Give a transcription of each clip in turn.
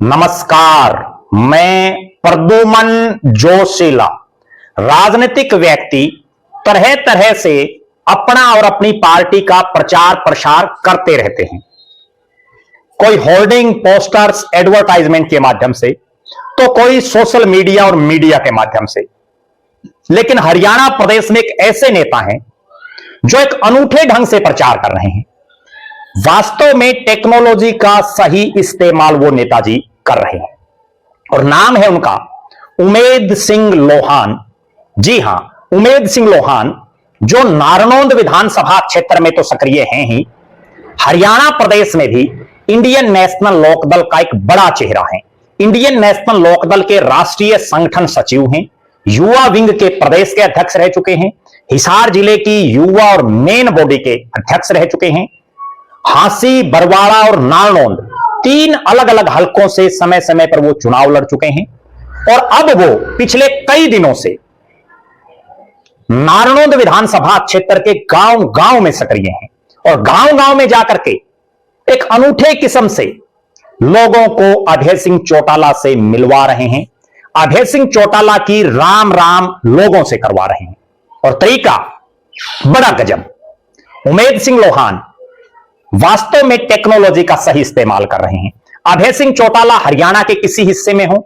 नमस्कार, मैं प्रद्युमन जोशीला। राजनीतिक व्यक्ति तरह तरह से अपना और अपनी पार्टी का प्रचार प्रसार करते रहते हैं। कोई होर्डिंग, पोस्टर्स, एडवर्टाइजमेंट के माध्यम से, तो कोई सोशल मीडिया और मीडिया के माध्यम से। लेकिन हरियाणा प्रदेश में एक ऐसे नेता हैं जो एक अनूठे ढंग से प्रचार कर रहे हैं। वास्तव में टेक्नोलॉजी का सही इस्तेमाल वो नेताजी कर रहे हैं और नाम है उनका उमेद सिंह लोहान। जी हां, उमेद सिंह लोहान जो नारनौंद विधानसभा क्षेत्र में तो सक्रिय हैं ही, हरियाणा प्रदेश में भी इंडियन नेशनल लोकदल का एक बड़ा चेहरा है। इंडियन नेशनल लोकदल के राष्ट्रीय संगठन सचिव हैं, युवा विंग के प्रदेश के अध्यक्ष रह चुके हैं, हिसार जिले की युवा और मेन बॉडी के अध्यक्ष रह चुके हैं। हांसी, बरवाड़ा और नारनौंद तीन अलग अलग हलकों से समय समय पर वो चुनाव लड़ चुके हैं और अब वो पिछले कई दिनों से नारनौंद विधानसभा क्षेत्र के गांव गांव में सक्रिय हैं और गांव गांव में जाकर के एक अनूठे किस्म से लोगों को अभय सिंह चौटाला से मिलवा रहे हैं। अभय सिंह चौटाला की राम राम लोगों से करवा रहे हैं और तरीका बड़ा गजब। उमेद सिंह लोहान वास्तव में टेक्नोलॉजी का सही इस्तेमाल कर रहे हैं। अभय सिंह चौटाला हरियाणा के किसी हिस्से में हो,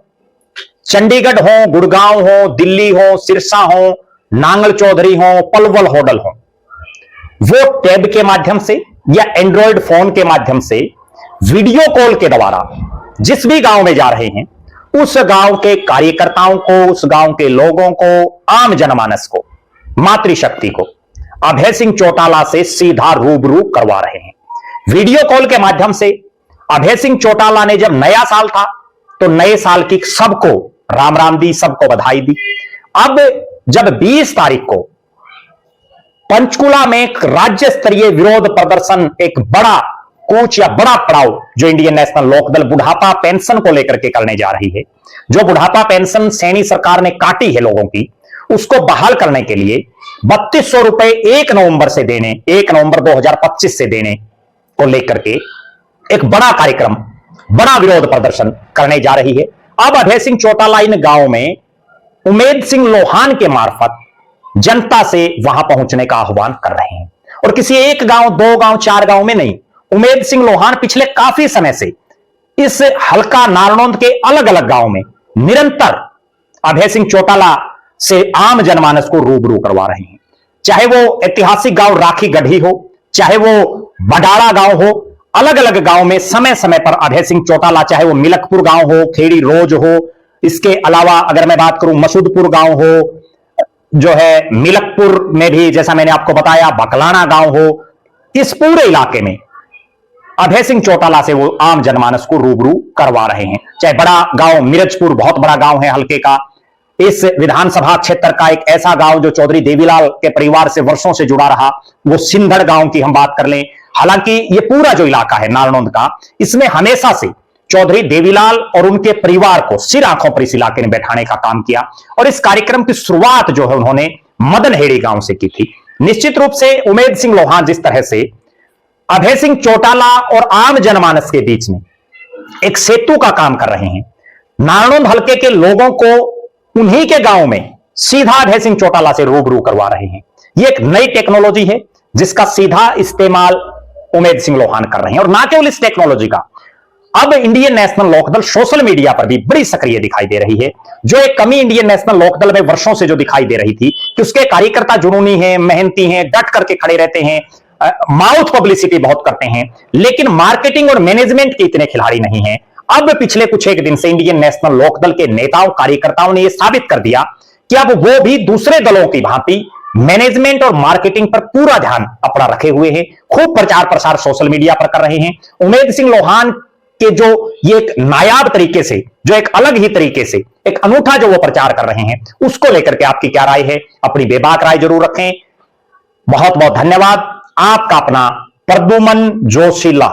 चंडीगढ़ हो, गुड़गांव हो, दिल्ली हो, सिरसा हो, नांगल चौधरी हो, पलवल होडल हो, वो टैब के माध्यम से या एंड्रॉयड फोन के माध्यम से वीडियो कॉल के द्वारा जिस भी गांव में जा रहे हैं, उस गांव के कार्यकर्ताओं को, उस गांव के लोगों को, आम जनमानस को, मातृशक्ति को अभय सिंह चौटाला से सीधा रूबरू करवा रहे हैं। वीडियो कॉल के माध्यम से अभय सिंह चौटाला ने जब नया साल था तो नए साल की सबको राम राम दी, सबको बधाई दी। अब जब 20 तारीख को पंचकुला में एक राज्य स्तरीय विरोध प्रदर्शन, एक बड़ा कूच या बड़ा पड़ाव जो इंडियन नेशनल लोकदल बुढ़ापा पेंशन को लेकर के करने जा रही है, जो बुढ़ापा पेंशन सैनी सरकार ने काटी है लोगों की, उसको बहाल करने के लिए 3200 रुपए 1 नवंबर से देने, 1 नवंबर 2025 से देने को लेकर के एक बड़ा कार्यक्रम, बड़ा विरोध प्रदर्शन करने जा रही है। अब अभय सिंह चौटाला इन गांव में उमेद सिंह लोहान के मार्फत जनता से वहां पहुंचने का आह्वान कर रहे हैं और किसी एक गांव, 2 गांव, 4 गांव में नहीं। उमेद सिंह लोहान पिछले काफी समय से इस हल्का नारनौंद के अलग अलग गांव में निरंतर अभय सिंह चौटाला से आम जनमानस को रूबरू करवा रहे हैं। चाहे वो ऐतिहासिक गांव राखी गढ़ी हो, चाहे वो बडाड़ा गांव हो, अलग अलग गांव में समय समय पर अभय सिंह चौटाला, चाहे वो मिलकपुर गांव हो, खेड़ी रोज हो, इसके अलावा अगर मैं बात करूं मसूदपुर गांव हो, जो है मिलकपुर में भी जैसा मैंने आपको बताया बकलाना गांव हो, इस पूरे इलाके में अभय सिंह चौटाला से वो आम जनमानस को रूबरू करवा रहे हैं। चाहे बड़ा गांव मिर्जपुर, बहुत बड़ा गांव है हल्के का, इस विधानसभा क्षेत्र का एक ऐसा गांव जो चौधरी देवीलाल के परिवार से वर्षों से जुड़ा रहा, वो सिंधड़ गांव की हम बात कर लें। हालांकि ये पूरा जो इलाका है नारनौंद का, इसमें हमेशा से चौधरी देवीलाल और उनके परिवार को सिर आंखों पर इस इलाके में बैठाने का काम किया और इस कार्यक्रम की शुरुआत जो है उन्होंने मदनहेड़ी गांव से की थी। निश्चित रूप से उमेद सिंह लोहान जिस तरह से अभय सिंह चौटाला और आम जनमानस के बीच में एक सेतु का काम कर रहे हैं, नारनौंद हल्के के लोगों को उन्हीं के गांव में सीधा अभय सिंह चौटाला से रूबरू करवा रहे हैं। यह एक नई टेक्नोलॉजी है जिसका सीधा इस्तेमाल उमेद सिंह लोहान कर रहे हैं और ना केवल इस टेक्नोलॉजी का, अब Indian National Lokdal social media पर भी बड़ी सक्रिय दिखाई दे रही है। जो एक कमी इंडियन नेशनल लोकदल में वर्षों से जो दिखाई दे रही थी कि उसके कार्यकर्ता जुनूनी हैं, मेहनती हैं, डट करके खड़े रहते हैं, माउथ पब्लिसिटी बहुत करते हैं, लेकिन मार्केटिंग और मैनेजमेंट के इतने खिलाड़ी नहीं हैं। अब पिछले कुछ एक दिन से इंडियन नेशनल लोकदल के नेताओं, कार्यकर्ताओं ने यह साबित कर दिया कि अब वो भी दूसरे दलों की भांति मैनेजमेंट और मार्केटिंग पर पूरा ध्यान अपना रखे हुए हैं। खूब प्रचार प्रसार सोशल मीडिया पर कर रहे हैं। उमेद सिंह लोहान के जो ये एक नायाब तरीके से, जो एक अलग ही तरीके से, एक अनूठा जो वो प्रचार कर रहे हैं, उसको लेकर के आपकी क्या राय है? अपनी बेबाक राय जरूर रखें। बहुत बहुत धन्यवाद। आपका अपना प्रद्युमन जोशीला।